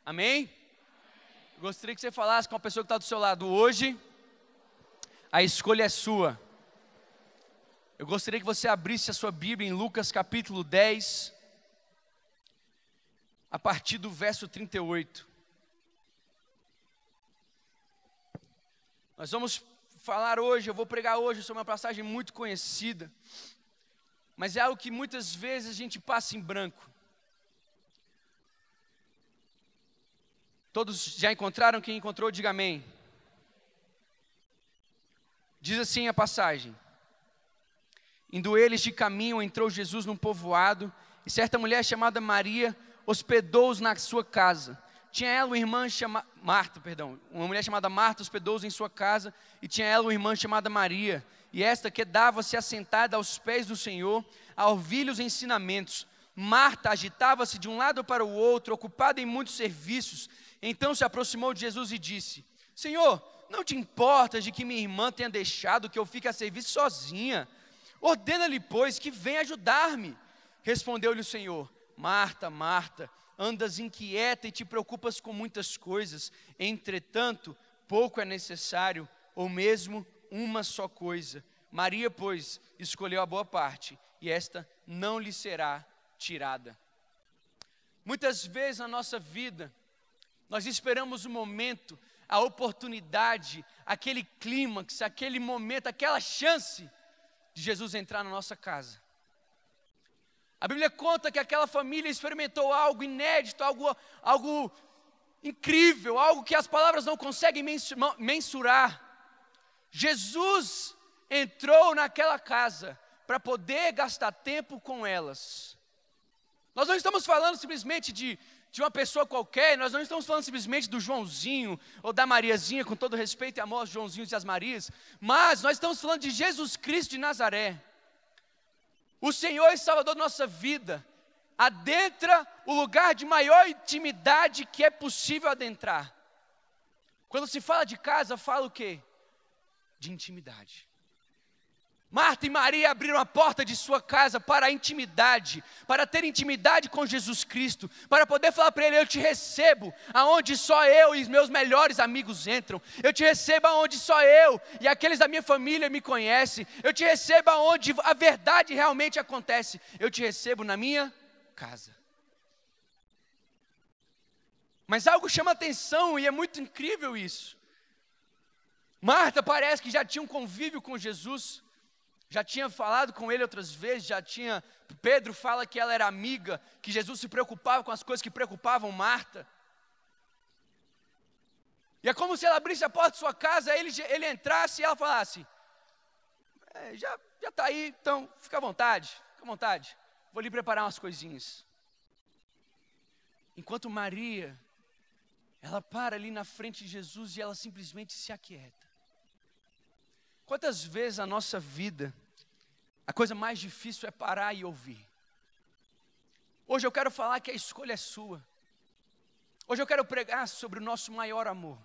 Amém? Gostaria que você falasse com a pessoa que está do seu lado. Hoje, a escolha é sua. Eu gostaria que você abrisse a sua Bíblia em Lucas capítulo 10, a partir do verso 38. Nós vamos falar hoje, eu vou pregar hoje sobre uma passagem muito conhecida, mas é algo que muitas vezes a gente passa em branco. Todos já encontraram? Quem encontrou, diga amém. Diz assim a passagem: indo eles de caminho, entrou Jesus num povoado, e certa mulher chamada Maria hospedou-os na sua casa. Tinha ela uma irmã chamada Marta, uma mulher chamada Marta hospedou-os em sua casa, e tinha ela uma irmã chamada Maria, e esta quedava-se assentada aos pés do Senhor, a ouvir os ensinamentos. Marta agitava-se de um lado para o outro, ocupada em muitos serviços. Então se aproximou de Jesus e disse: Senhor, não te importas de que minha irmã tenha deixado que eu fique a servir sozinha? Ordena-lhe, pois, que venha ajudar-me. Respondeu-lhe o Senhor: Marta, Marta, andas inquieta e te preocupas com muitas coisas. Entretanto, pouco é necessário, ou mesmo uma só coisa. Maria, pois, escolheu a boa parte, e esta não lhe será tirada. Muitas vezes na nossa vida, nós esperamos o momento, a oportunidade, aquele clímax, aquele momento, aquela chance de Jesus entrar na nossa casa. A Bíblia conta que aquela família experimentou algo inédito, algo incrível, algo que as palavras não conseguem mensurar. Jesus entrou naquela casa para poder gastar tempo com elas. Nós não estamos falando simplesmente de uma pessoa qualquer, nós não estamos falando simplesmente do Joãozinho ou da Mariazinha, com todo respeito e amor aos Joãozinhos e às Marias, mas nós estamos falando de Jesus Cristo de Nazaré. O Senhor e Salvador da nossa vida adentra o lugar de maior intimidade que é possível adentrar. Quando se fala de casa, fala o quê? De intimidade. Marta e Maria abriram a porta de sua casa para a intimidade, para ter intimidade com Jesus Cristo, para poder falar para Ele: eu te recebo aonde só eu e os meus melhores amigos entram, eu te recebo aonde só eu e aqueles da minha família me conhecem, eu te recebo aonde a verdade realmente acontece, eu te recebo na minha casa. Mas algo chama atenção e é muito incrível isso. Marta parece que já tinha um convívio com Jesus, já tinha falado com ele outras vezes, Pedro fala que ela era amiga, que Jesus se preocupava com as coisas que preocupavam Marta. E é como se ela abrisse a porta de sua casa, ele entrasse e ela falasse: já está aí, então fica à vontade, vou lhe preparar umas coisinhas. Enquanto Maria, ela para ali na frente de Jesus e ela simplesmente se aquieta. Quantas vezes na nossa vida, a coisa mais difícil é parar e ouvir? Hoje eu quero falar que a escolha é sua. Hoje eu quero pregar sobre o nosso maior amor.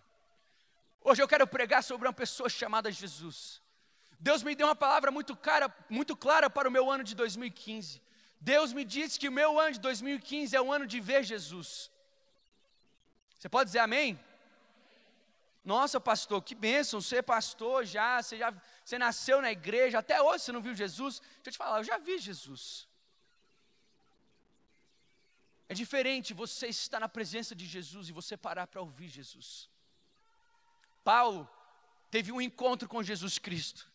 Hoje eu quero pregar sobre uma pessoa chamada Jesus. Deus me deu uma palavra muito clara para o meu ano de 2015. Deus me disse que o meu ano de 2015 é o ano de ver Jesus. Você pode dizer amém? Nossa, pastor, que bênção, você é pastor você nasceu na igreja, até hoje você não viu Jesus. Deixa eu te falar, eu já vi Jesus. É diferente você estar na presença de Jesus e você parar para ouvir Jesus. Paulo teve um encontro com Jesus Cristo,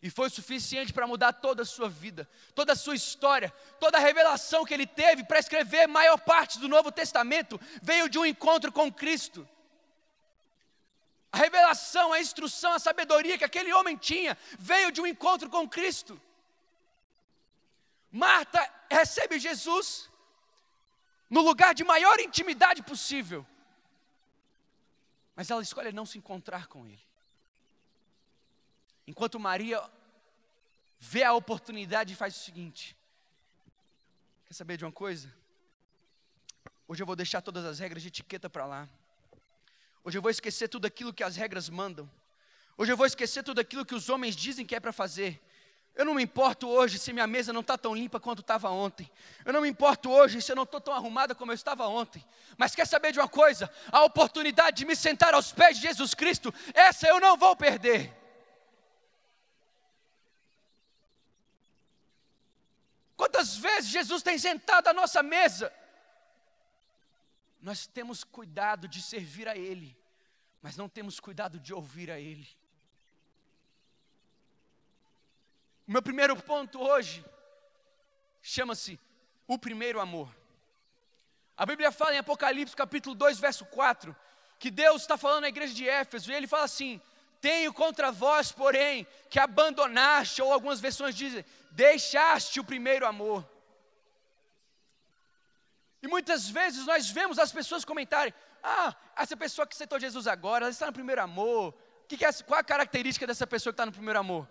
e foi o suficiente para mudar toda a sua vida, toda a sua história, toda a revelação que ele teve para escrever a maior parte do Novo Testamento, veio de um encontro com Cristo. A revelação, a instrução, a sabedoria que aquele homem tinha, veio de um encontro com Cristo. Marta recebe Jesus no lugar de maior intimidade possível, mas ela escolhe não se encontrar com Ele. Enquanto Maria vê a oportunidade e faz o seguinte: quer saber de uma coisa? Hoje eu vou deixar todas as regras de etiqueta para lá. Hoje eu vou esquecer tudo aquilo que as regras mandam. Hoje eu vou esquecer tudo aquilo que os homens dizem que é para fazer. Eu não me importo hoje se minha mesa não está tão limpa quanto estava ontem. Eu não me importo hoje se eu não estou tão arrumada como eu estava ontem. Mas quer saber de uma coisa? A oportunidade de me sentar aos pés de Jesus Cristo, essa eu não vou perder. Quantas vezes Jesus tem sentado à nossa mesa? Nós temos cuidado de servir a Ele, mas não temos cuidado de ouvir a Ele. O meu primeiro ponto hoje chama-se o primeiro amor. A Bíblia fala em Apocalipse capítulo 2, verso 4, que Deus está falando na igreja de Éfeso, e Ele fala assim: tenho contra vós, porém, que abandonaste, ou algumas versões dizem, deixaste o primeiro amor. E muitas vezes nós vemos as pessoas comentarem: essa pessoa que aceitou Jesus agora, ela está no primeiro amor. Qual a característica dessa pessoa que está no primeiro amor?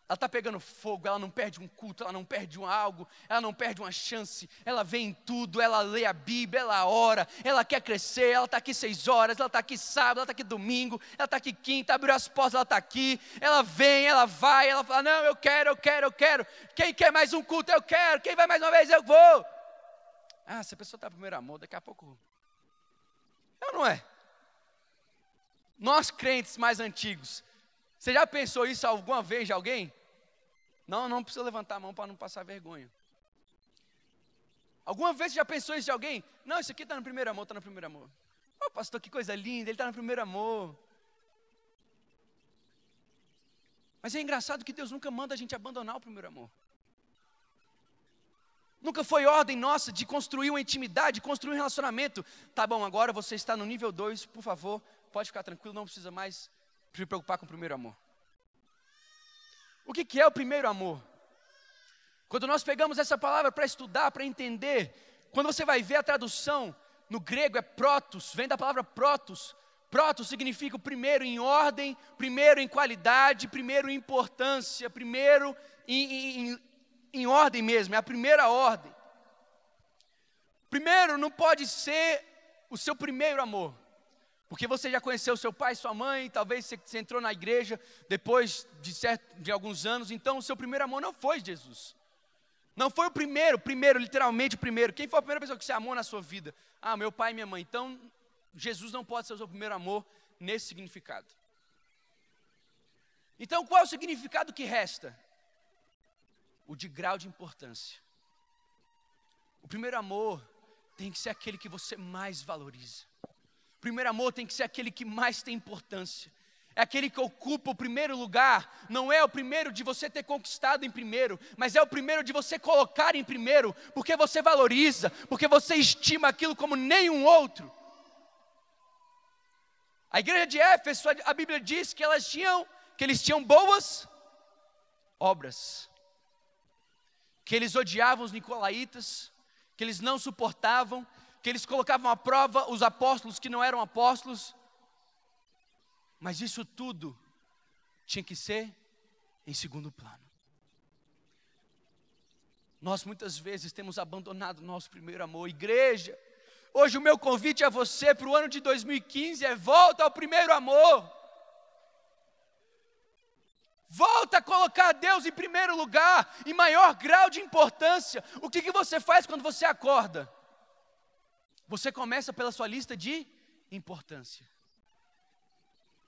Ela está pegando fogo, ela não perde um culto, ela não perde algo, ela não perde uma chance, ela vê em tudo, ela lê a Bíblia, ela ora, ela quer crescer, ela está aqui 6 horas, ela está aqui sábado, ela está aqui domingo, ela está aqui quinta, abriu as portas, ela está aqui, ela vem, ela vai, ela fala: não, eu quero, quem quer mais um culto, eu quero, quem vai mais uma vez, eu vou. Se a pessoa está no primeiro amor, daqui a pouco, não é? Nós crentes mais antigos, você já pensou isso alguma vez de alguém? Não precisa levantar a mão para não passar vergonha. Alguma vez você já pensou isso de alguém? Não, isso aqui está no primeiro amor, está no primeiro amor. Pastor, que coisa linda, ele está no primeiro amor. Mas é engraçado que Deus nunca manda a gente abandonar o primeiro amor. Nunca foi ordem nossa de construir uma intimidade, construir um relacionamento. Tá bom, agora você está no nível 2, por favor, pode ficar tranquilo, não precisa mais se preocupar com o primeiro amor. O que é o primeiro amor? Quando nós pegamos essa palavra para estudar, para entender, quando você vai ver a tradução, no grego é protos, vem da palavra protos. Protos significa o primeiro em ordem, primeiro em qualidade, primeiro em importância, primeiro em ordem mesmo, é a primeira ordem. Primeiro não pode ser o seu primeiro amor. Porque você já conheceu seu pai, sua mãe, talvez você entrou na igreja depois de alguns anos, então o seu primeiro amor não foi Jesus. Não foi o primeiro, literalmente o primeiro. Quem foi a primeira pessoa que você amou na sua vida? Meu pai e minha mãe. Então, Jesus não pode ser o seu primeiro amor nesse significado. Então, qual é o significado que resta? O de grau de importância. O primeiro amor tem que ser aquele que você mais valoriza. O primeiro amor tem que ser aquele que mais tem importância. É aquele que ocupa o primeiro lugar. Não é o primeiro de você ter conquistado em primeiro, mas é o primeiro de você colocar em primeiro, porque você valoriza, porque você estima aquilo como nenhum outro. A igreja de Éfeso, a Bíblia diz que eles tinham boas obras, que eles odiavam os nicolaítas, que eles não suportavam, que eles colocavam à prova os apóstolos que não eram apóstolos. Mas isso tudo tinha que ser em segundo plano. Nós muitas vezes temos abandonado o nosso primeiro amor. Igreja, hoje o meu convite a você para o ano de 2015 é: volta ao primeiro amor. Volta a colocar Deus em primeiro lugar, em maior grau de importância. O que você faz quando você acorda? Você começa pela sua lista de importância.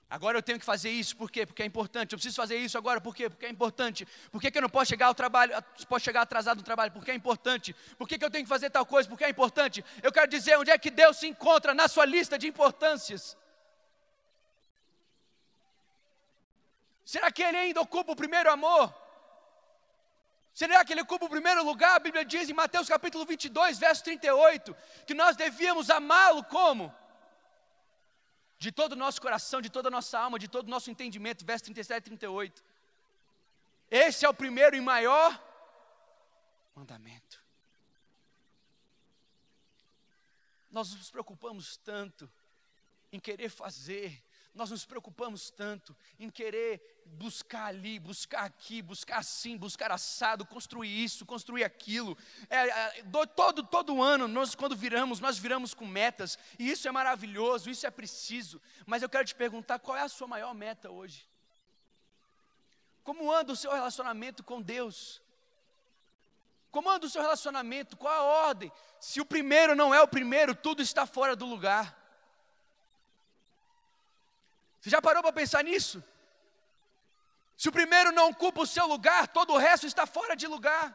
Agora eu tenho que fazer isso, por quê? Porque é importante. Eu preciso fazer isso agora, por quê? Porque é importante. Por que eu não posso chegar ao trabalho, posso chegar atrasado no trabalho? Porque é importante. Por que eu tenho que fazer tal coisa? Porque é importante. Eu quero dizer, onde é que Deus se encontra na sua lista de importâncias? Será que Ele ainda ocupa o primeiro amor? Será que Ele ocupa o primeiro lugar? A Bíblia diz em Mateus capítulo 22, verso 38, que nós devíamos amá-lo como? De todo o nosso coração, de toda a nossa alma, de todo o nosso entendimento, verso 37 e 38. Esse é o primeiro e maior mandamento. Nós nos preocupamos tanto em querer fazer, nós nos preocupamos tanto em querer buscar ali, buscar aqui, buscar assim, buscar assado, construir isso, construir aquilo. Todo ano, nós quando nós viramos com metas, e isso é maravilhoso, isso é preciso. Mas eu quero te perguntar, qual é a sua maior meta hoje? Como anda o seu relacionamento com Deus? Como anda o seu relacionamento? Qual a ordem? Se o primeiro não é o primeiro, tudo está fora do lugar. Você já parou para pensar nisso? Se o primeiro não ocupa o seu lugar, todo o resto está fora de lugar.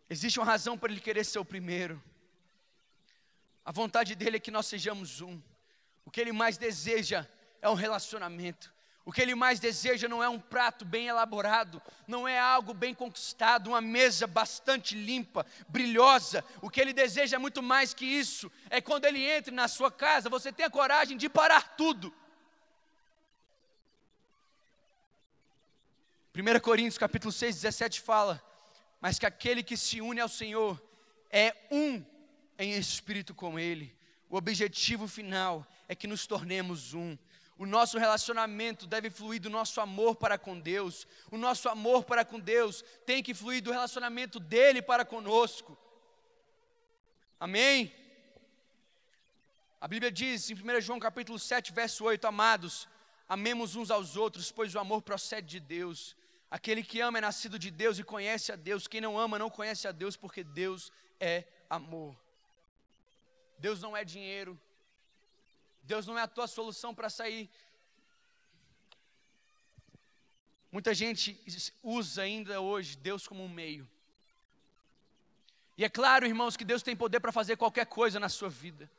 Existe uma razão para ele querer ser o primeiro. A vontade dele é que nós sejamos um. O que ele mais deseja é um relacionamento. O que ele mais deseja não é um prato bem elaborado, não é algo bem conquistado, uma mesa bastante limpa, brilhosa. O que ele deseja é muito mais que isso. É quando ele entra na sua casa, você tem a coragem de parar tudo. 1 Coríntios capítulo 6, 17 fala: mas que aquele que se une ao Senhor é um em espírito com Ele. O objetivo final é que nos tornemos um. O nosso relacionamento deve fluir do nosso amor para com Deus. O nosso amor para com Deus tem que fluir do relacionamento dele para conosco. Amém? A Bíblia diz em 1 João capítulo 7, verso 8: amados, amemos uns aos outros, pois o amor procede de Deus. Aquele que ama é nascido de Deus e conhece a Deus. Quem não ama não conhece a Deus, porque Deus é amor. Deus não é dinheiro. Deus não é a tua solução para sair. Muita gente usa ainda hoje Deus como um meio. E é claro, irmãos, que Deus tem poder para fazer qualquer coisa na sua vida.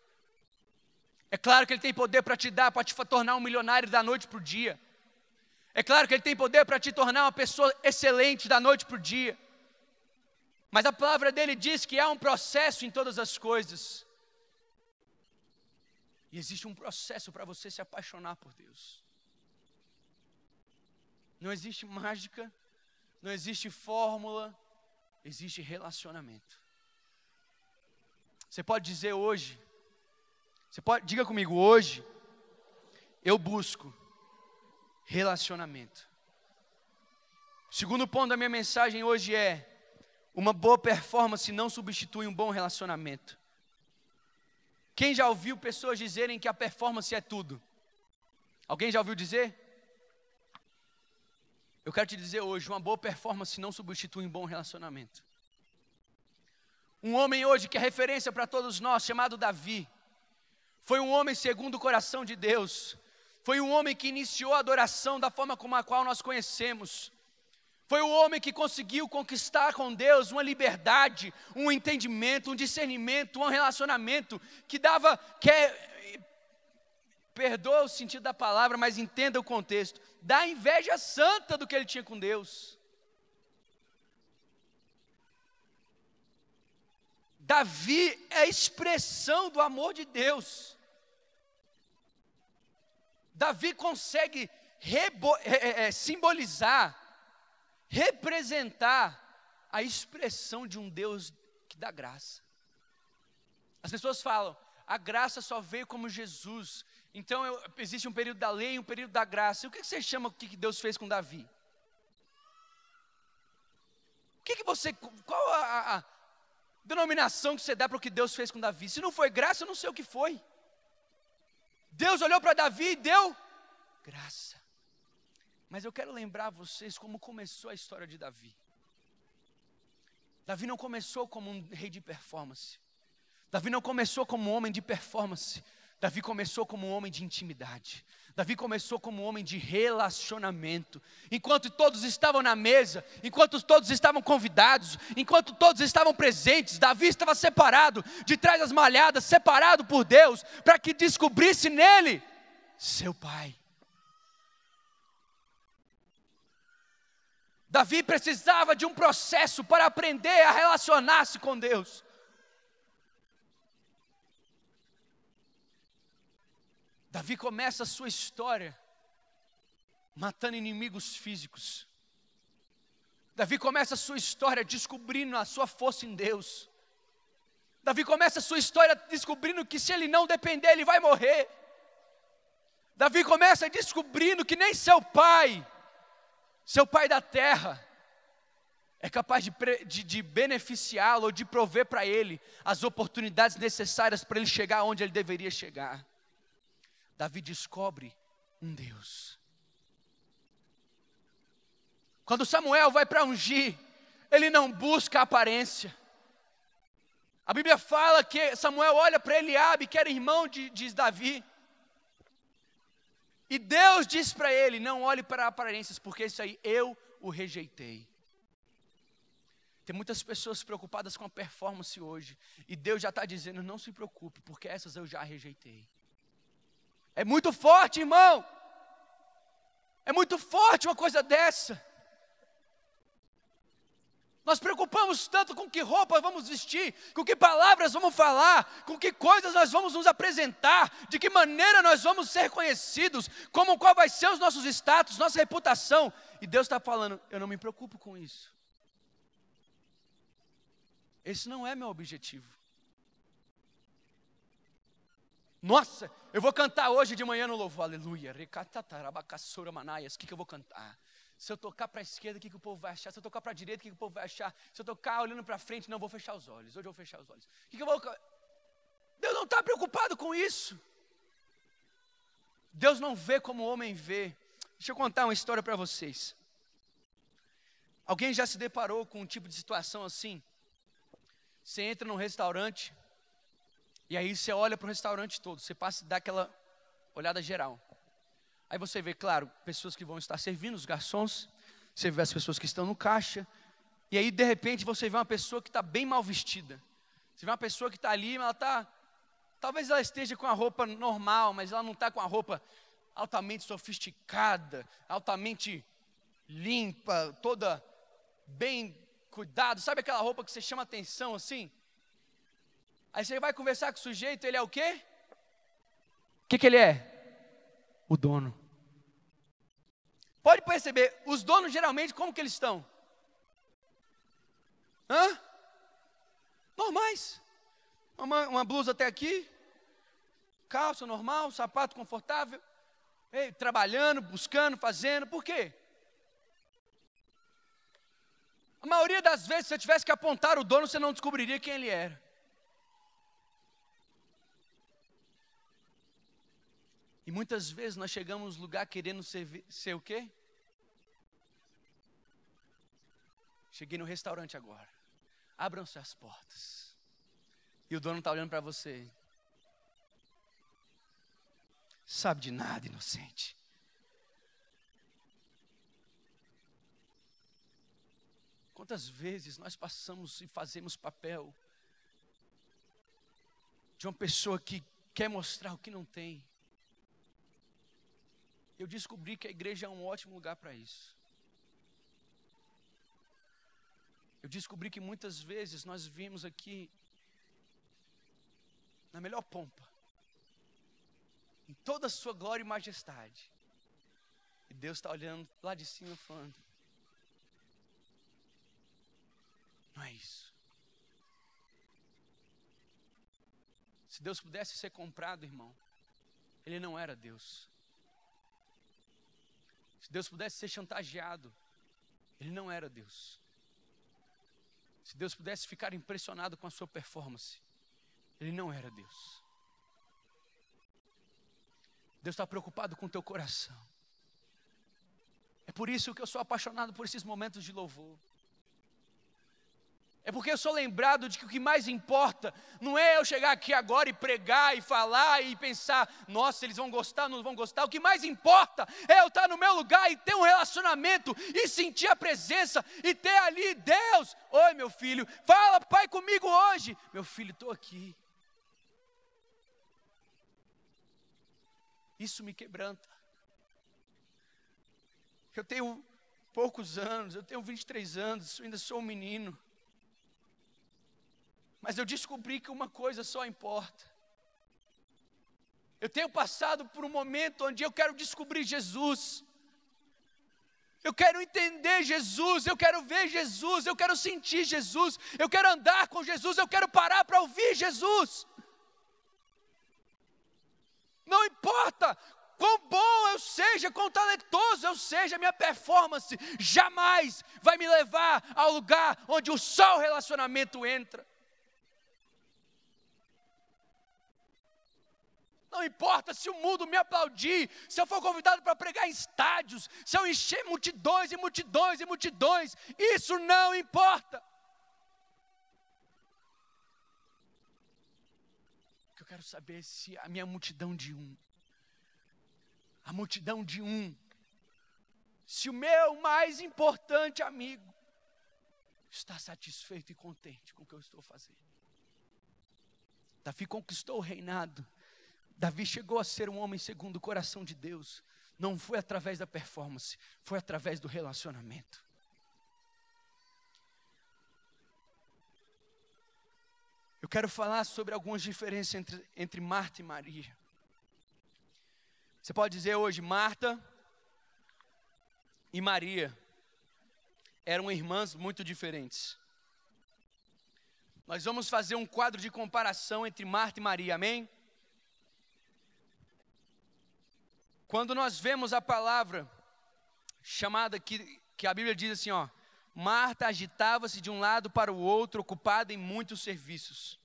É claro que Ele tem poder para te dar, para te tornar um milionário da noite para o dia. É claro que Ele tem poder para te tornar uma pessoa excelente da noite para o dia. Mas a palavra dele diz que há um processo em todas as coisas. E existe um processo para você se apaixonar por Deus. Não existe mágica, não existe fórmula, existe relacionamento. Você pode dizer hoje, diga comigo, hoje eu busco relacionamento. O segundo ponto da minha mensagem hoje é: uma boa performance não substitui um bom relacionamento. Quem já ouviu pessoas dizerem que a performance é tudo? Alguém já ouviu dizer? Eu quero te dizer hoje, uma boa performance não substitui um bom relacionamento. Um homem hoje que é referência para todos nós, chamado Davi, foi um homem segundo o coração de Deus. Foi um homem que iniciou a adoração da forma como a qual nós conhecemos. Foi o homem que conseguiu conquistar com Deus uma liberdade, um entendimento, um discernimento, um relacionamento que dava, perdoa o sentido da palavra, mas entenda o contexto, da inveja santa do que ele tinha com Deus. Davi é a expressão do amor de Deus. Davi consegue simbolizar, representar a expressão de um Deus que dá graça. As pessoas falam, a graça só veio como Jesus. Então existe um período da lei e um período da graça. E o que você chama o que Deus fez com Davi? Qual a denominação que você dá para o que Deus fez com Davi? Se não foi graça, eu não sei o que foi. Deus olhou para Davi e deu graça. Mas eu quero lembrar vocês como começou a história de Davi. Davi não começou como um rei de performance. Davi não começou como um homem de performance. Davi começou como um homem de intimidade. Davi começou como um homem de relacionamento. Enquanto todos estavam na mesa, enquanto todos estavam convidados, enquanto todos estavam presentes, Davi estava separado, de trás das malhadas, separado por Deus, para que descobrisse nele seu pai. Davi precisava de um processo para aprender a relacionar-se com Deus. Davi começa a sua história matando inimigos físicos. Davi começa a sua história descobrindo a sua força em Deus. Davi começa a sua história descobrindo que se ele não depender, ele vai morrer. Davi começa descobrindo que nem seu pai da terra, é capaz de beneficiá-lo ou de prover para ele as oportunidades necessárias para ele chegar onde ele deveria chegar. Davi descobre um Deus. Quando Samuel vai para ungir, ele não busca a aparência. A Bíblia fala que Samuel olha para Eliabe, que era irmão de Davi. E Deus diz para ele, não olhe para aparências, porque isso aí eu o rejeitei. Tem muitas pessoas preocupadas com a performance hoje. E Deus já está dizendo, não se preocupe, porque essas eu já rejeitei. É muito forte, irmão. É muito forte uma coisa dessa. Nós preocupamos tanto com que roupa vamos vestir, com que palavras vamos falar, com que coisas nós vamos nos apresentar, de que maneira nós vamos ser conhecidos, qual vai ser os nossos status, nossa reputação. E Deus está falando, eu não me preocupo com isso. Esse não é meu objetivo. Nossa, eu vou cantar hoje de manhã no louvor, aleluia. O que eu vou cantar? Se eu tocar para a esquerda, o que o povo vai achar? Se eu tocar para a direita, o que o povo vai achar? Se eu tocar olhando para frente, não, vou fechar os olhos. Hoje eu vou fechar os olhos. Deus não está preocupado com isso. Deus não vê como o homem vê. Deixa eu contar uma história para vocês. Alguém já se deparou com um tipo de situação assim? Você entra num restaurante, e aí você olha para o restaurante todo, você passa e dá aquela olhada geral. Aí você vê, claro, pessoas que vão estar servindo, os garçons, você vê as pessoas que estão no caixa, e aí de repente você vê uma pessoa que está bem mal vestida. Você vê uma pessoa que está ali, ela está, talvez ela esteja com a roupa normal, mas ela não está com a roupa altamente sofisticada, altamente limpa, toda bem cuidado. Sabe aquela roupa que você chama atenção assim? Aí você vai conversar com o sujeito, ele é o quê? O que ele é? O dono. Pode perceber, os donos geralmente como que eles estão? Normais. Uma blusa até aqui, calça normal, sapato confortável, trabalhando, buscando, fazendo. Por quê? A maioria das vezes, se você tivesse que apontar o dono, você não descobriria quem ele era. E muitas vezes nós chegamos no lugar querendo ser o quê? Cheguei no restaurante agora. Abram-se as portas. E o dono está olhando para você. Sabe de nada, inocente. Quantas vezes nós passamos e fazemos papel de uma pessoa que quer mostrar o que não tem. Eu descobri que a igreja é um ótimo lugar para isso. Eu descobri que muitas vezes nós vimos aqui na melhor pompa, em toda a sua glória e majestade. E Deus está olhando lá de cima falando, não é isso. Se Deus pudesse ser comprado, irmão, Ele não era Deus. Se Deus pudesse ser chantageado, Ele não era Deus. Se Deus pudesse ficar impressionado com a sua performance, Ele não era Deus. Deus está preocupado com o teu coração. É por isso que eu sou apaixonado por esses momentos de louvor. É porque eu sou lembrado de que o que mais importa não é eu chegar aqui agora e pregar e falar e pensar, nossa, eles vão gostar, não vão gostar. O que mais importa é eu estar no meu lugar e ter um relacionamento e sentir a presença e ter ali Deus. Oi, meu filho, fala, pai, comigo hoje. Meu filho, estou aqui. Isso me quebranta. Eu tenho poucos anos, eu tenho 23 anos, ainda sou um menino. Mas eu descobri que uma coisa só importa. Eu tenho passado por um momento onde eu quero descobrir Jesus. Eu quero entender Jesus, eu quero ver Jesus, eu quero sentir Jesus, eu quero andar com Jesus, eu quero parar para ouvir Jesus. Não importa quão bom eu seja, quão talentoso eu seja, minha performance jamais vai me levar ao lugar onde só o relacionamento entra. Não importa se o mundo me aplaudir, se eu for convidado para pregar em estádios, se eu encher multidões e multidões e multidões, isso não importa. O que eu quero saber é se a minha multidão de um, a multidão de um, se o meu mais importante amigo está satisfeito e contente com o que eu estou fazendo. Davi conquistou o reinado. Davi chegou a ser um homem segundo o coração de Deus. Não foi através da performance, foi através do relacionamento. Eu quero falar sobre algumas diferenças entre Marta e Maria. Você pode dizer hoje, Marta e Maria eram irmãs muito diferentes. Nós vamos fazer um quadro de comparação entre Marta e Maria, amém? Quando nós vemos a palavra chamada que a Bíblia diz assim, ó, Marta agitava-se de um lado para o outro, ocupada em muitos serviços.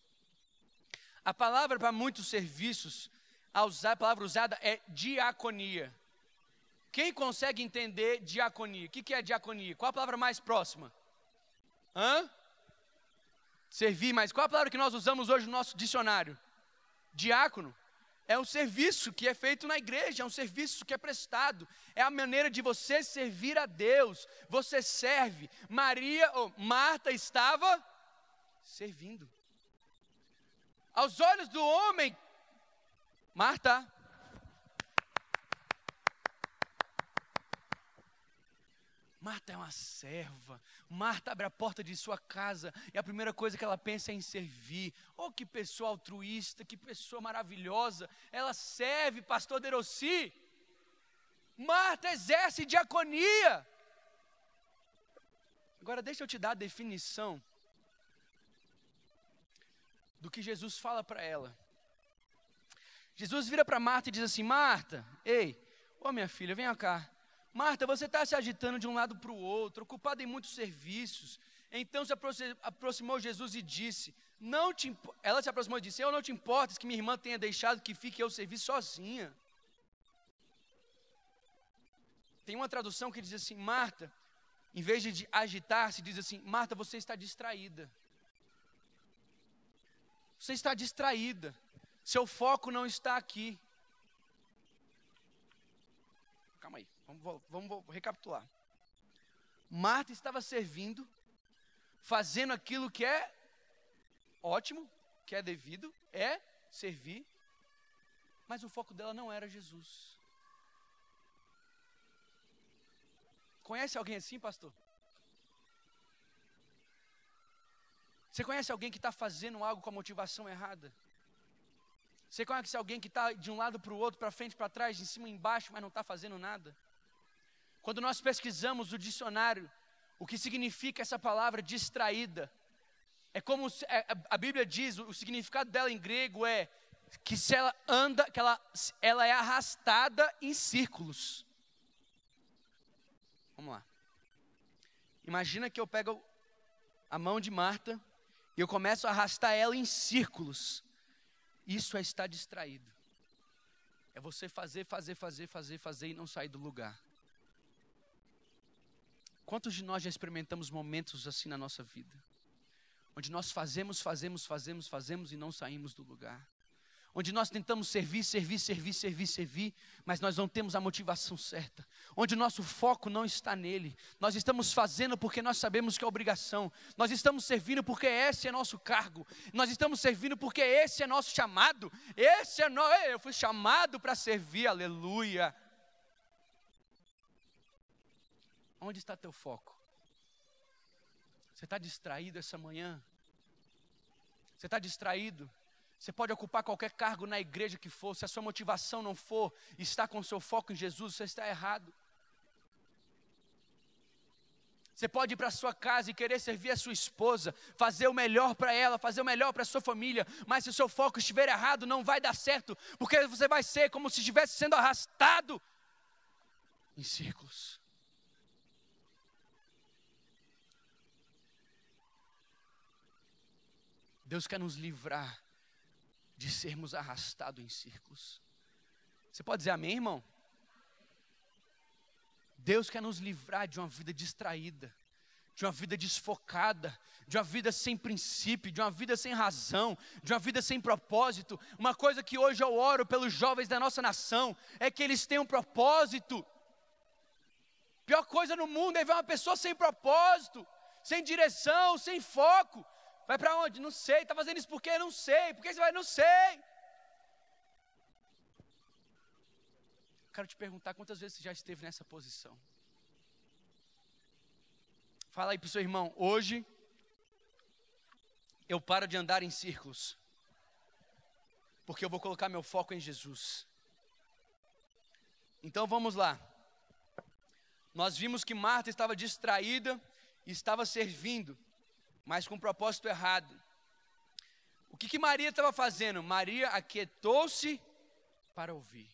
A palavra para muitos serviços, a palavra usada é diaconia. Quem consegue entender diaconia? O que é diaconia? Qual a palavra mais próxima? Servir, mas qual a palavra que nós usamos hoje no nosso dicionário? Diácono. É um serviço que é feito na igreja, é um serviço que é prestado. É a maneira de você servir a Deus. Você serve. Marta estava servindo. Aos olhos do homem, Marta é uma serva. Marta abre a porta de sua casa e a primeira coisa que ela pensa é em servir. Oh, que pessoa altruísta, que pessoa maravilhosa. Ela serve, pastor Derossi. Marta exerce diaconia. Agora deixa eu te dar a definição do que Jesus fala para ela. Jesus vira para Marta e diz assim, Marta, ei, minha filha, venha cá. Marta, você está se agitando de um lado para o outro, ocupada em muitos serviços. Então se aproximou Jesus e disse, ela se aproximou e disse, eu não te importas que minha irmã tenha deixado que fique eu servir sozinha. Tem uma tradução que diz assim, Marta, em vez de agitar-se, diz assim, Marta, você está distraída. Você está distraída. Seu foco não está aqui. Calma aí. Vamos recapitular. Marta estava servindo, fazendo aquilo que é ótimo, que é devido, é servir, mas o foco dela não era Jesus. Conhece alguém assim, pastor? Você conhece alguém que está fazendo algo com a motivação errada? Você conhece alguém que está de um lado para o outro, para frente, para trás, de cima e embaixo, mas não está fazendo nada? Quando nós pesquisamos o dicionário, o que significa essa palavra distraída, é como a Bíblia diz, o significado dela em grego é que se ela anda, que ela é arrastada em círculos. Vamos lá. Imagina que eu pego a mão de Marta e eu começo a arrastar ela em círculos. Isso é estar distraído. É você fazer e não sair do lugar. Quantos de nós já experimentamos momentos assim na nossa vida? Onde nós fazemos e não saímos do lugar. Onde nós tentamos servir, mas nós não temos a motivação certa. Onde o nosso foco não está nele. Nós estamos fazendo porque nós sabemos que é obrigação. Nós estamos servindo porque esse é nosso cargo. Nós estamos servindo porque esse é nosso chamado. Eu fui chamado para servir, aleluia. Onde está teu foco? Você está distraído essa manhã? Você está distraído? Você pode ocupar qualquer cargo na igreja que for, se a sua motivação não for estar com o seu foco em Jesus, você está errado. Você pode ir para a sua casa e querer servir a sua esposa, fazer o melhor para ela, fazer o melhor para a sua família, mas se o seu foco estiver errado, não vai dar certo, porque você vai ser como se estivesse sendo arrastado em círculos. Deus quer nos livrar de sermos arrastados em círculos. Você pode dizer amém, irmão? Deus quer nos livrar de uma vida distraída, de uma vida desfocada, de uma vida sem princípio, de uma vida sem razão, de uma vida sem propósito. Uma coisa que hoje eu oro pelos jovens da nossa nação, é que eles tenham propósito. Pior coisa no mundo é ver uma pessoa sem propósito, sem direção, sem foco. Vai para onde? Não sei. Está fazendo isso por quê? Não sei. Por que você vai? Não sei. Quero te perguntar quantas vezes você já esteve nessa posição. Fala aí para o seu irmão, hoje eu paro de andar em círculos, porque eu vou colocar meu foco em Jesus. Então vamos lá. Nós vimos que Marta estava distraída e estava servindo, mas com um propósito errado. O que Maria estava fazendo? Maria aquietou-se para ouvir.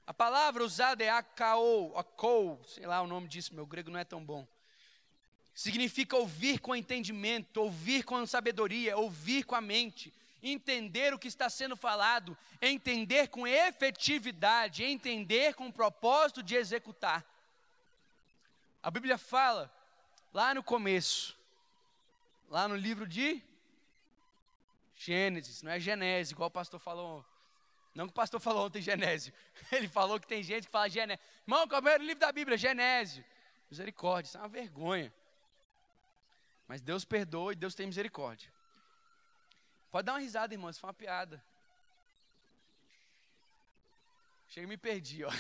A palavra usada é akou, sei lá o nome disso, meu grego não é tão bom. Significa ouvir com entendimento, ouvir com sabedoria, ouvir com a mente, entender o que está sendo falado, entender com efetividade, entender com o propósito de executar. A Bíblia fala, lá no começo, lá no livro de Gênesis, não é Genésio, igual o pastor falou. Não que o pastor falou ontem Genésio, ele falou que tem gente que fala Genésio. Irmão, qual é o primeiro livro da Bíblia? Genésio. Misericórdia, isso é uma vergonha. Mas Deus perdoa e Deus tem misericórdia. Pode dar uma risada, irmão, isso foi uma piada. Chega e me perdi, ó.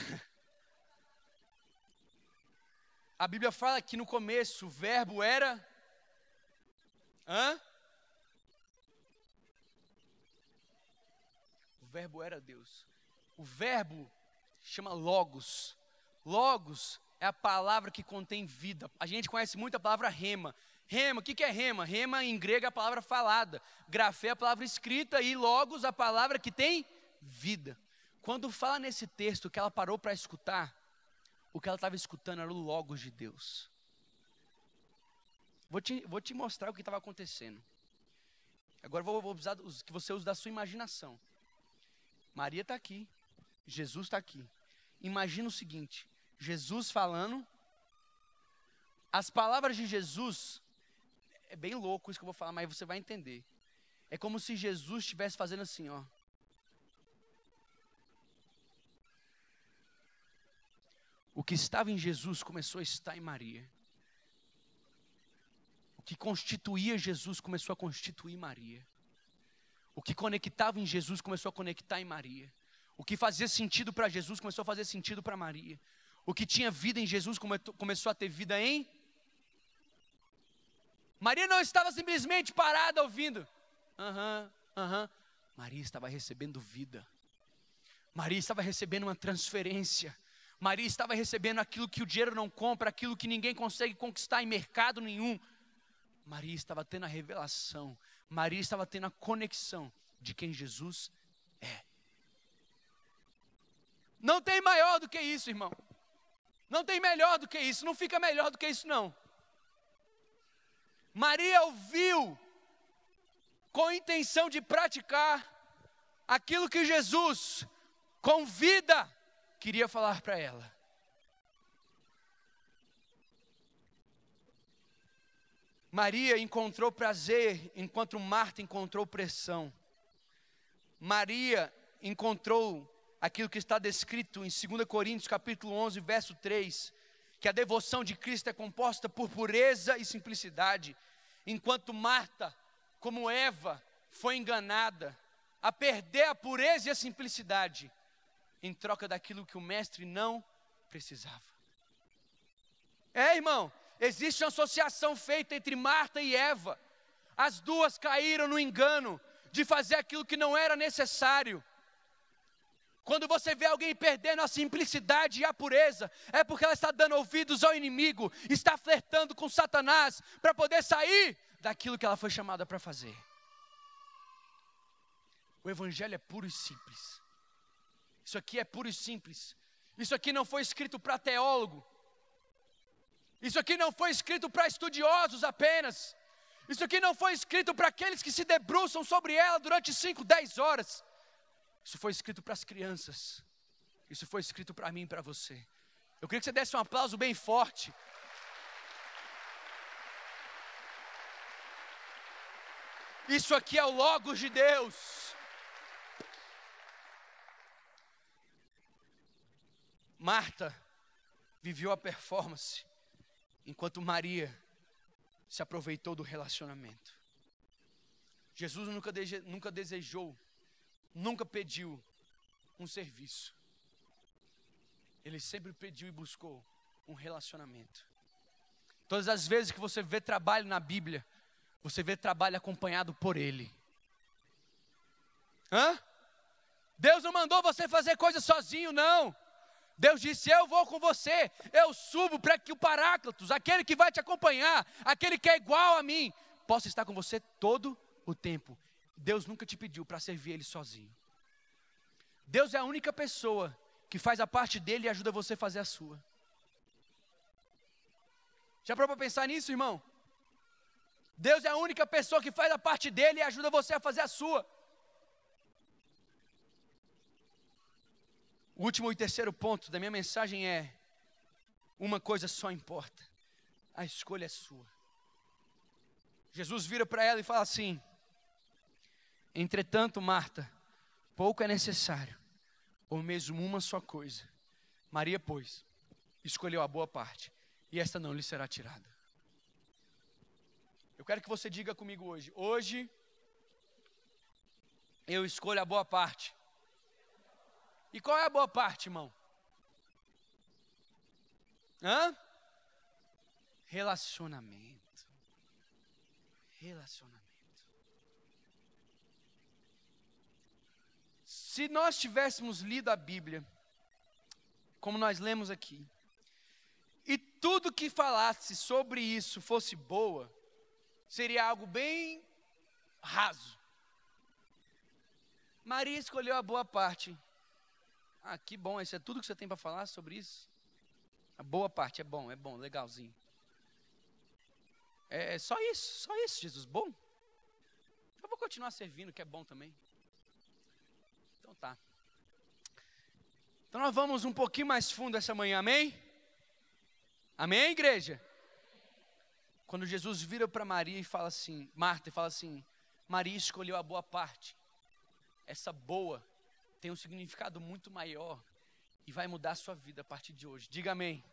A Bíblia fala que no começo o verbo era... O verbo era Deus. O verbo chama logos. Logos é a palavra que contém vida. A gente conhece muito a palavra rema. Rema, o que é rema? Rema em grego é a palavra falada. Grafé é a palavra escrita e logos a palavra que tem vida. Quando fala nesse texto que ela parou para escutar, o que ela estava escutando era o logos de Deus. Vou te mostrar o que estava acontecendo. Agora vou precisar que você use da sua imaginação. Maria está aqui, Jesus está aqui. Imagina o seguinte, Jesus falando, as palavras de Jesus, é bem louco isso que eu vou falar, mas você vai entender. É como se Jesus estivesse fazendo assim, ó. O que estava em Jesus começou a estar em Maria. O que constituía Jesus começou a constituir Maria. O que conectava em Jesus começou a conectar em Maria. O que fazia sentido para Jesus começou a fazer sentido para Maria. O que tinha vida em Jesus começou a ter vida em... Maria não estava simplesmente parada ouvindo. Maria estava recebendo vida. Maria estava recebendo uma transferência. Maria estava recebendo aquilo que o dinheiro não compra, aquilo que ninguém consegue conquistar em mercado nenhum. Maria estava tendo a revelação. Maria estava tendo a conexão de quem Jesus é. Não tem maior do que isso, irmão. Não tem melhor do que isso. Não fica melhor do que isso, não. Maria ouviu com intenção de praticar aquilo que Jesus, com vida, queria falar para ela. Maria encontrou prazer, enquanto Marta encontrou pressão. Maria encontrou aquilo que está descrito em 2 Coríntios capítulo 11, verso 3, que a devoção de Cristo é composta por pureza e simplicidade, enquanto Marta, como Eva, foi enganada a perder a pureza e a simplicidade, em troca daquilo que o mestre não precisava. Irmão, existe uma associação feita entre Marta e Eva. As duas caíram no engano de fazer aquilo que não era necessário. Quando você vê alguém perdendo a simplicidade e a pureza, é porque ela está dando ouvidos ao inimigo, está flertando com Satanás para poder sair daquilo que ela foi chamada para fazer. O evangelho é puro e simples. Isso aqui é puro e simples. Isso aqui não foi escrito para teólogo. Isso aqui não foi escrito para estudiosos apenas. Isso aqui não foi escrito para aqueles que se debruçam sobre ela durante 5, 10 horas. Isso foi escrito para as crianças. Isso foi escrito para mim e para você. Eu queria que você desse um aplauso bem forte. Isso aqui é o Logos de Deus. Marta viveu a performance, enquanto Maria se aproveitou do relacionamento. Jesus nunca desejou, nunca pediu um serviço. Ele sempre pediu e buscou um relacionamento. Todas as vezes que você vê trabalho na Bíblia, você vê trabalho acompanhado por Ele. Deus não mandou você fazer coisas sozinho, não. Deus disse, eu vou com você, eu subo para que o Paráclitos, aquele que vai te acompanhar, aquele que é igual a mim, possa estar com você todo o tempo. Deus nunca te pediu para servir Ele sozinho. Deus é a única pessoa que faz a parte dele e ajuda você a fazer a sua. Já parou para pensar nisso, irmão? Deus é a única pessoa que faz a parte dele e ajuda você a fazer a sua. O último e terceiro ponto da minha mensagem é: uma coisa só importa, a escolha é sua. Jesus vira para ela e fala assim: entretanto, Marta, pouco é necessário, ou mesmo uma só coisa. Maria, pois, escolheu a boa parte, e esta não lhe será tirada. Eu quero que você diga comigo hoje: hoje eu escolho a boa parte. E qual é a boa parte, irmão? Relacionamento. Se nós tivéssemos lido a Bíblia, como nós lemos aqui, e tudo que falasse sobre isso fosse boa, seria algo bem raso. Maria escolheu a boa parte. Que bom, isso é tudo que você tem para falar sobre isso? A boa parte, é bom, legalzinho. É só isso, Jesus, bom. Eu vou continuar servindo, que é bom também. Então tá. Então nós vamos um pouquinho mais fundo essa manhã, amém? Amém, igreja? Quando Jesus vira para Maria e fala assim, Marta, e fala assim, Maria escolheu a boa parte. Essa boa tem um significado muito maior e vai mudar a sua vida a partir de hoje. Diga amém.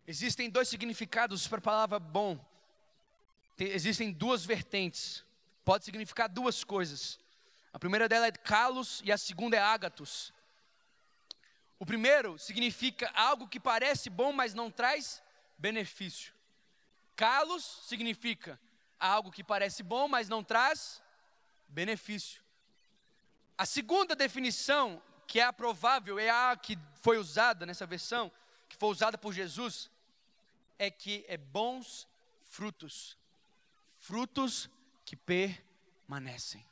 Existem dois significados para a palavra bom. Existem duas vertentes. Pode significar duas coisas. A primeira dela é kalos e a segunda é ágatos. O primeiro significa algo que parece bom, mas não traz benefício. Kalos significa algo que parece bom, mas não traz benefício. A segunda definição, que é a provável, é a que foi usada nessa versão, que foi usada por Jesus, é que é bons frutos. Frutos que permanecem.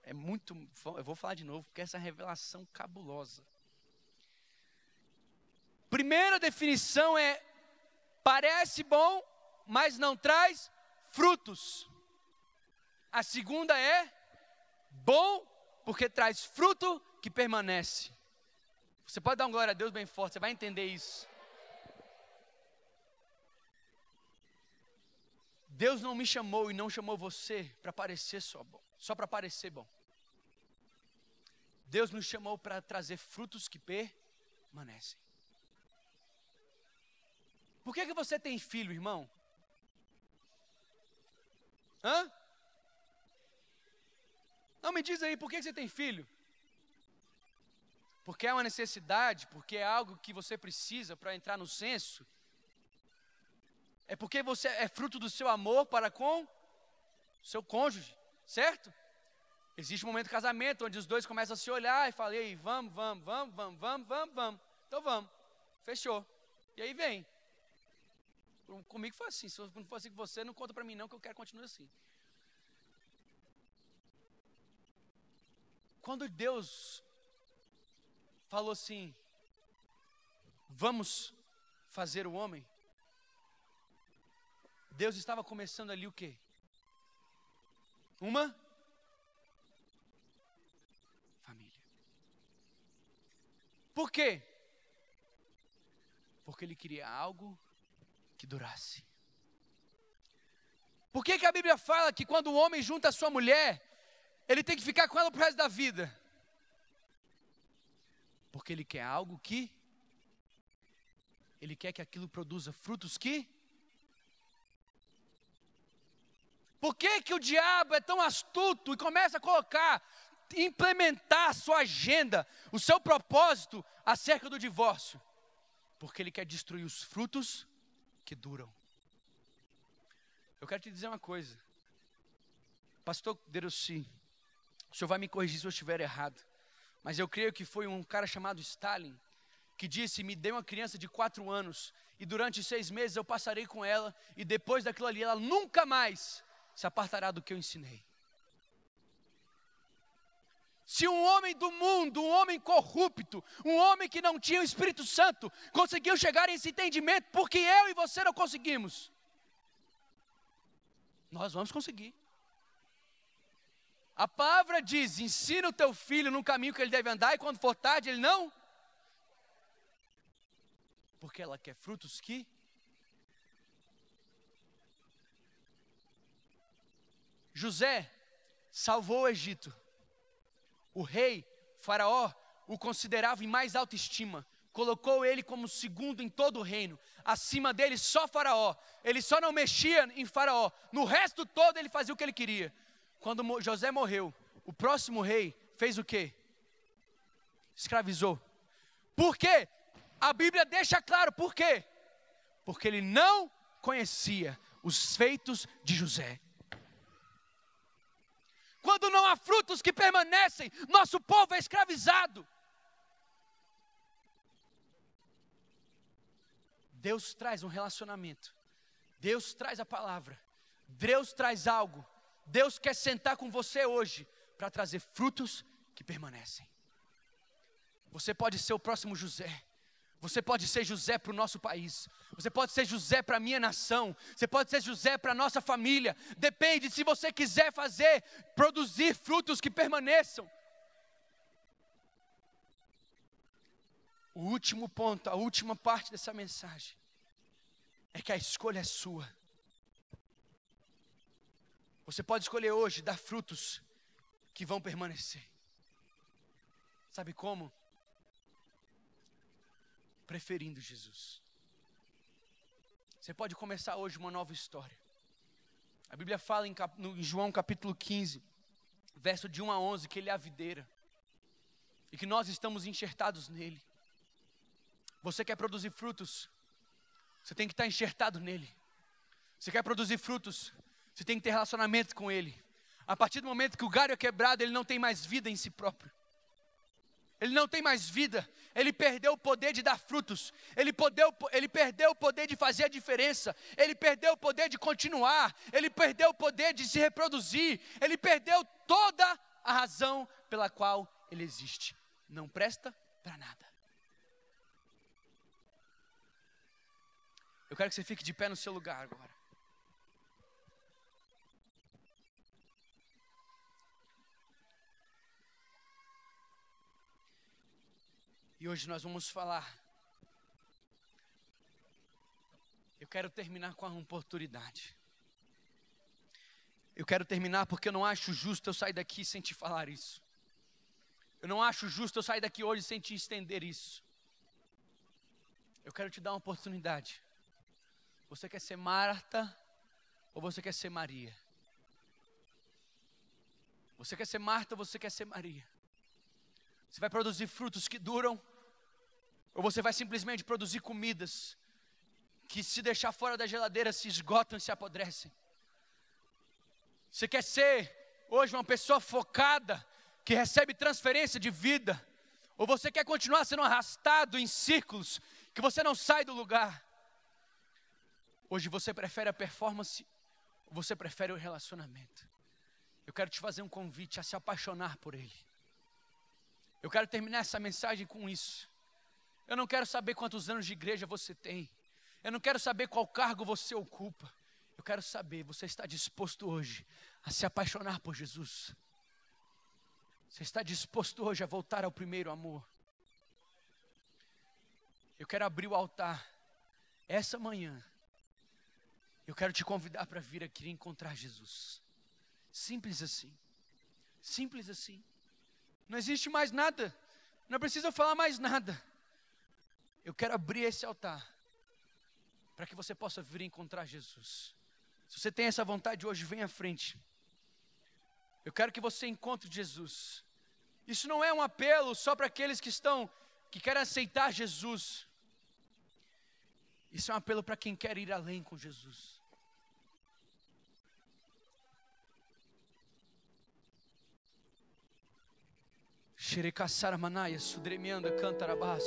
Eu vou falar de novo, porque essa é uma revelação cabulosa. Primeira definição é, parece bom, mas não traz frutos. A segunda é, bom, porque traz fruto que permanece. Você pode dar uma glória a Deus bem forte, você vai entender isso. Deus não me chamou e não chamou você para parecer só bom, só para parecer bom. Deus nos chamou para trazer frutos que permanecem. Por que você tem filho, irmão? Não, me diz aí, por que você tem filho? Porque é uma necessidade, porque é algo que você precisa para entrar no censo? É porque você é fruto do seu amor para com seu cônjuge, certo? Existe um momento de casamento, onde os dois começam a se olhar e falam, e aí, vamos. Então vamos, fechou. E aí vem. Comigo foi assim, se não for assim com você, não conta para mim não, que eu quero continuar assim. Quando Deus falou assim, vamos fazer o homem, Deus estava começando ali o quê? Uma família. Por quê? Porque Ele queria algo que durasse. Por que que a Bíblia fala que quando o homem junta a sua mulher, ele tem que ficar com ela pro resto da vida? Porque ele quer algo que... Ele quer que aquilo produza frutos que... Por que que o diabo é tão astuto e começa a colocar, implementar a sua agenda, o seu propósito acerca do divórcio? Porque ele quer destruir os frutos que duram. Eu quero te dizer uma coisa. Pastor Derossi, o senhor vai me corrigir se eu estiver errado, mas eu creio que foi um cara chamado Stalin que disse: me dê uma criança de 4 anos e durante 6 meses eu passarei com ela, e depois daquilo ali ela nunca mais se apartará do que eu ensinei. Se um homem do mundo, um homem corrupto, um homem que não tinha o Espírito Santo, conseguiu chegar a esse entendimento, porque eu e você não conseguimos, nós vamos conseguir. A palavra diz: ensina o teu filho no caminho que ele deve andar, e quando for tarde ele não. Porque ela quer frutos que... José salvou o Egito. O rei, Faraó, o considerava em mais alta estima. Colocou ele como segundo em todo o reino. Acima dele só Faraó. Ele só não mexia em Faraó. No resto todo ele fazia o que ele queria. Quando José morreu, o próximo rei fez o quê? Escravizou. Por quê? A Bíblia deixa claro por quê. Porque ele não conhecia os feitos de José. Quando não há frutos que permanecem, nosso povo é escravizado. Deus traz um relacionamento. Deus traz a palavra. Deus traz algo. Deus quer sentar com você hoje para trazer frutos que permanecem. Você pode ser o próximo José. Você pode ser José para o nosso país. Você pode ser José para a minha nação. Você pode ser José para a nossa família. Depende, se você quiser fazer, produzir frutos que permaneçam. O último ponto, a última parte dessa mensagem é que a escolha é sua. Você pode escolher hoje dar frutos que vão permanecer. Sabe como? Preferindo Jesus. Você pode começar hoje uma nova história. A Bíblia fala em João capítulo 15, verso de 1 a 11, que Ele é a videira e que nós estamos enxertados nele. Você quer produzir frutos? Você tem que estar enxertado nele. Você quer produzir frutos? Você tem que ter relacionamento com Ele. A partir do momento que o galho é quebrado, ele não tem mais vida em si próprio. Ele não tem mais vida. Ele perdeu o poder de dar frutos. Ele perdeu o poder de fazer a diferença. Ele perdeu o poder de continuar. Ele perdeu o poder de se reproduzir. Ele perdeu toda a razão pela qual ele existe. Não presta para nada. Eu quero que você fique de pé no seu lugar agora. E hoje nós vamos falar. Eu quero terminar com uma oportunidade. Eu quero terminar porque eu não acho justo eu sair daqui sem te falar isso. Eu não acho justo eu sair daqui hoje sem te estender isso. Eu quero te dar uma oportunidade. Você quer ser Marta ou você quer ser Maria? Você quer ser Marta ou você quer ser Maria? Você vai produzir frutos que duram? Ou você vai simplesmente produzir comidas que, se deixar fora da geladeira, se esgotam e se apodrecem? Você quer ser hoje uma pessoa focada, que recebe transferência de vida? Ou você quer continuar sendo arrastado em círculos, que você não sai do lugar? Hoje você prefere a performance ou você prefere o relacionamento? Eu quero te fazer um convite a se apaixonar por Ele. Eu quero terminar essa mensagem com isso. Eu não quero saber quantos anos de igreja você tem. Eu não quero saber qual cargo você ocupa. Eu quero saber, você está disposto hoje a se apaixonar por Jesus? Você está disposto hoje a voltar ao primeiro amor? Eu quero abrir o altar essa manhã. Eu quero te convidar para vir aqui encontrar Jesus. Simples assim. Simples assim. Não existe mais nada. Não precisa falar mais nada. Eu quero abrir esse altar para que você possa vir encontrar Jesus. Se você tem essa vontade hoje, vem à frente. Eu quero que você encontre Jesus. Isso não é um apelo só para aqueles que querem aceitar Jesus. Isso é um apelo para quem quer ir além com Jesus. Xerecaçaramanaya, sudremianda, cantarabás.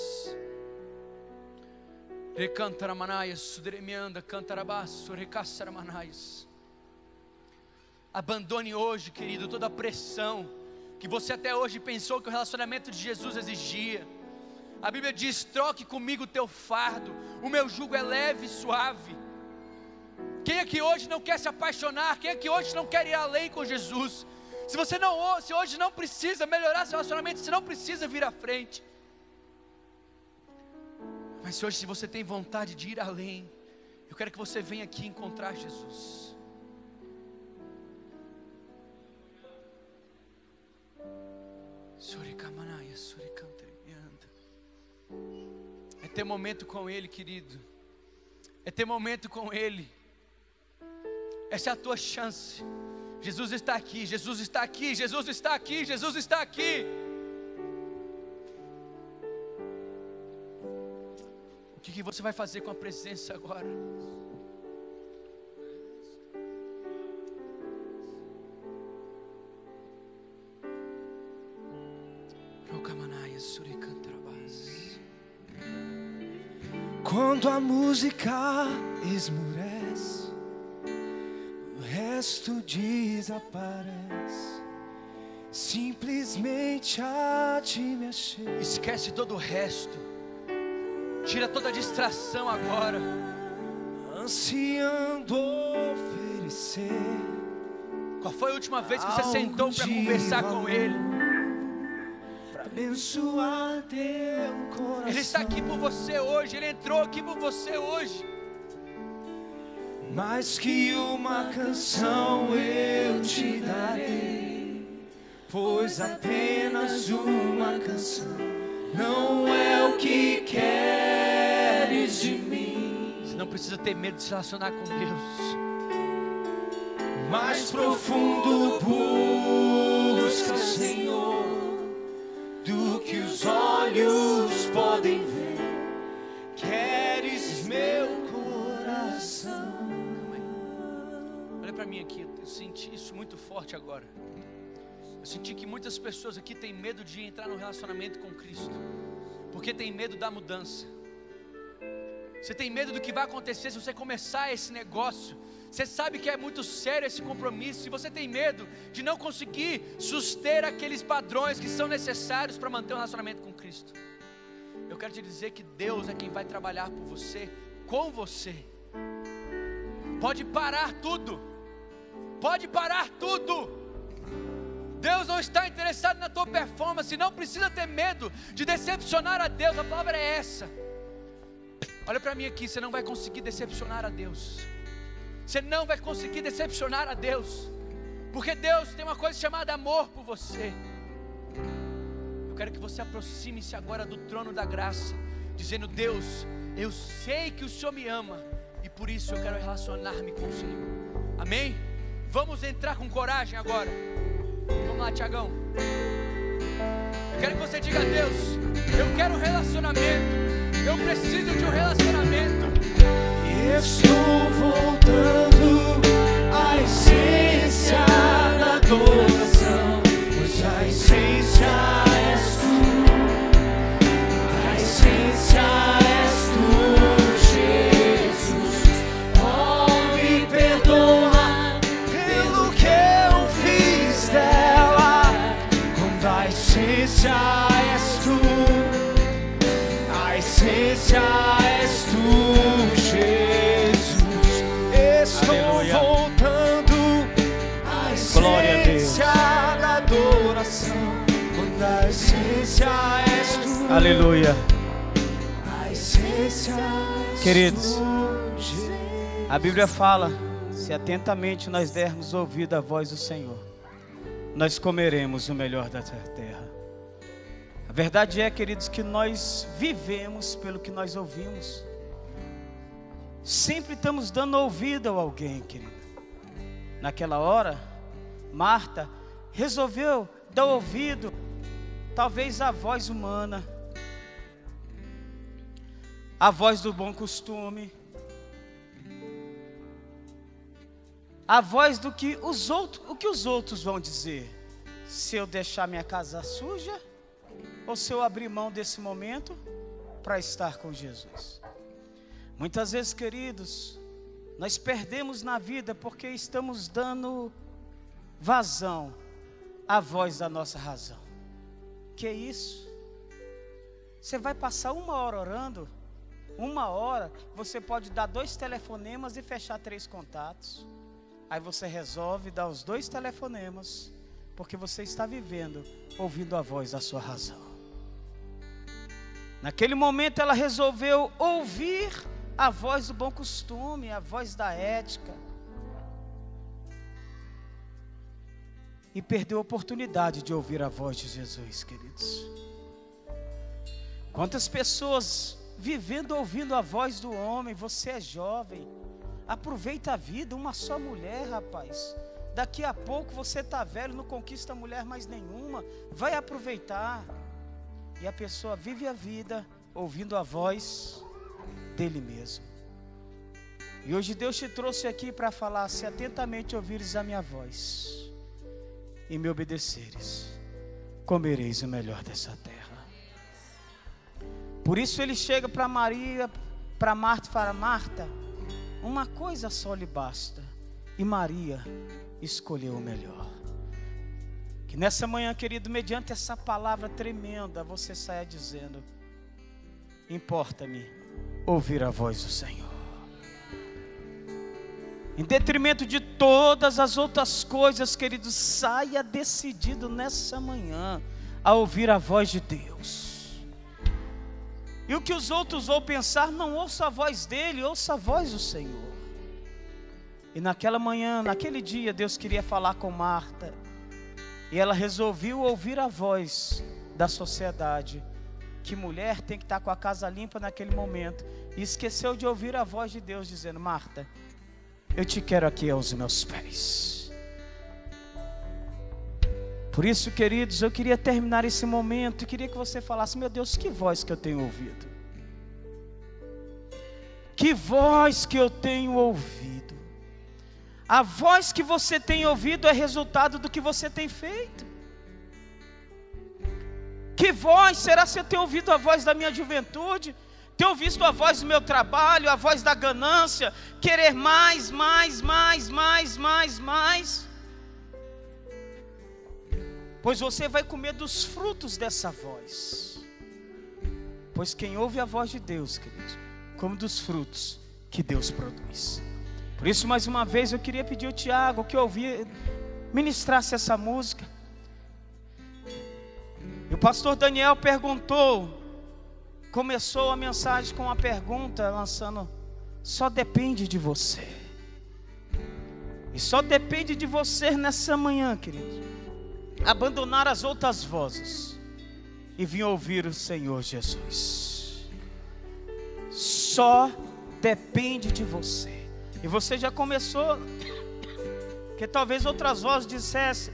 Recantaramanaya, sudremianda, cantarabás, surecaçaramanaias. Abandone hoje, querido, toda a pressão que você até hoje pensou que o relacionamento de Jesus exigia. A Bíblia diz: troque comigo o teu fardo, o meu jugo é leve e suave. Quem é que hoje não quer se apaixonar? Quem é que hoje não quer ir além com Jesus? Se hoje não precisa melhorar seu relacionamento, você não precisa vir à frente. Mas se hoje você tem vontade de ir além, eu quero que você venha aqui encontrar Jesus. É ter momento com Ele, querido. É ter momento com Ele. Essa é a tua chance. Jesus está aqui, Jesus está aqui, Jesus está aqui, Jesus está aqui. O que você vai fazer com a presença agora? Quando a música esmurece, o resto desaparece. Simplesmente a ti me achei. Esquece todo o resto. Tira toda a distração agora. Ansiando oferecer. Qual foi a última vez que você sentou para conversar com Ele? Abençoar teu coração. Ele está aqui por você hoje. Ele entrou aqui por você hoje. Mais que uma canção eu te darei, pois apenas uma canção não é o que queres de mim. Você não precisa ter medo de se relacionar com Deus. Mais profundo busca, Senhor, do que os olhos podem ver. Queres meu coração. Olha para mim aqui, eu senti isso muito forte agora. Eu senti que muitas pessoas aqui têm medo de entrar no relacionamento com Cristo, porque tem medo da mudança. Você tem medo do que vai acontecer se você começar esse negócio. Você sabe que é muito sério esse compromisso. E você tem medo de não conseguir suster aqueles padrões que são necessários para manter um relacionamento com Cristo. Eu quero te dizer que Deus é quem vai trabalhar por você, com você. Pode parar tudo. Pode parar tudo. Deus não está interessado na tua performance. Não precisa ter medo de decepcionar a Deus. A palavra é essa. Olha para mim aqui, você não vai conseguir decepcionar a Deus. Você não vai conseguir decepcionar a Deus, porque Deus tem uma coisa chamada amor por você. Eu quero que você aproxime-se agora do trono da graça, dizendo: Deus, eu sei que o Senhor me ama, e por isso eu quero relacionar-me com o Senhor. Amém? Vamos entrar com coragem agora. Vamos lá, Tiagão. Eu quero que você diga a Deus: eu quero um relacionamento. Eu preciso de um relacionamento. Estou voltando à essência da adoração, pois a essência és tu. A essência és tu, Jesus. Oh, me perdoa pelo que eu fiz dela. Quando a essência és tu, a essência és tu, Jesus. Estou Aleluia. Queridos, a Bíblia fala: se atentamente nós dermos ouvido à voz do Senhor, nós comeremos o melhor da terra. A verdade é, queridos, que nós vivemos pelo que nós ouvimos. Sempre estamos dando ouvido a alguém, querido. Naquela hora, Marta resolveu dar ouvido, talvez à voz humana, a voz do bom costume, a voz do que os outros vão dizer. Se eu deixar minha casa suja, ou se eu abrir mão desse momento para estar com Jesus. Muitas vezes, queridos, nós perdemos na vida porque estamos dando vazão à voz da nossa razão. Que é isso? Você vai passar 1 hora orando, 1 hora, você pode dar 2 telefonemas e fechar 3 contatos. Aí você resolve dar os 2 telefonemas, porque você está vivendo, ouvindo a voz da sua razão. Naquele momento ela resolveu ouvir a voz do bom costume, a voz da ética, e perdeu a oportunidade de ouvir a voz de Jesus, queridos. Quantas pessoas vivendo ouvindo a voz do homem? Você é jovem, aproveita a vida, uma só mulher, rapaz. Daqui a pouco você está velho, não conquista mulher mais nenhuma, vai aproveitar. E a pessoa vive a vida ouvindo a voz dele mesmo. E hoje Deus te trouxe aqui para falar: se atentamente ouvires a minha voz e me obedeceres, comereis o melhor dessa terra. Por isso ele chega para Maria, para Marta e fala: Marta, uma coisa só lhe basta, e Maria escolheu o melhor. Que nessa manhã, querido, mediante essa palavra tremenda, você saia dizendo: importa-me ouvir a voz do Senhor, em detrimento de todas as outras coisas, querido. Saia decidido nessa manhã a ouvir a voz de Deus. E o que os outros vão pensar, não ouça a voz dele, ouça a voz do Senhor. E naquela manhã, naquele dia, Deus queria falar com Marta, e ela resolveu ouvir a voz da sociedade, que mulher tem que estar com a casa limpa naquele momento, e esqueceu de ouvir a voz de Deus dizendo: Marta, eu te quero aqui aos meus pés. Por isso, queridos, eu queria terminar esse momento e queria que você falasse: meu Deus, que voz que eu tenho ouvido? Que voz que eu tenho ouvido? A voz que você tem ouvido é resultado do que você tem feito. Que voz? Será que eu tenho ouvido a voz da minha juventude? Tenho ouvido a voz do meu trabalho, a voz da ganância, querer mais. Pois você vai comer dos frutos dessa voz. Pois quem ouve a voz de Deus, queridos, come dos frutos que Deus produz. Por isso, mais uma vez, eu queria pedir ao Tiago que ministrasse essa música. E o pastor Daniel começou a mensagem com uma pergunta, lançando: só depende de você. E só depende de você nessa manhã, querido, abandonar as outras vozes e vir ouvir o Senhor Jesus. Só depende de você. E você já começou, que talvez outras vozes dissessem: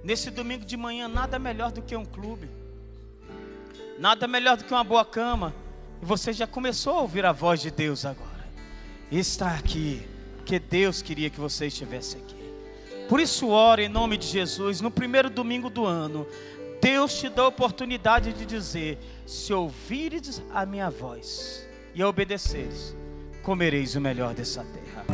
nesse domingo de manhã, nada melhor do que um clube, nada melhor do que uma boa cama. E você já começou a ouvir a voz de Deus agora. E está aqui, porque Deus queria que você estivesse aqui. Por isso, ora em nome de Jesus. No primeiro domingo do ano, Deus te dá a oportunidade de dizer: se ouvires a minha voz e a obedeceres, comereis o melhor dessa terra.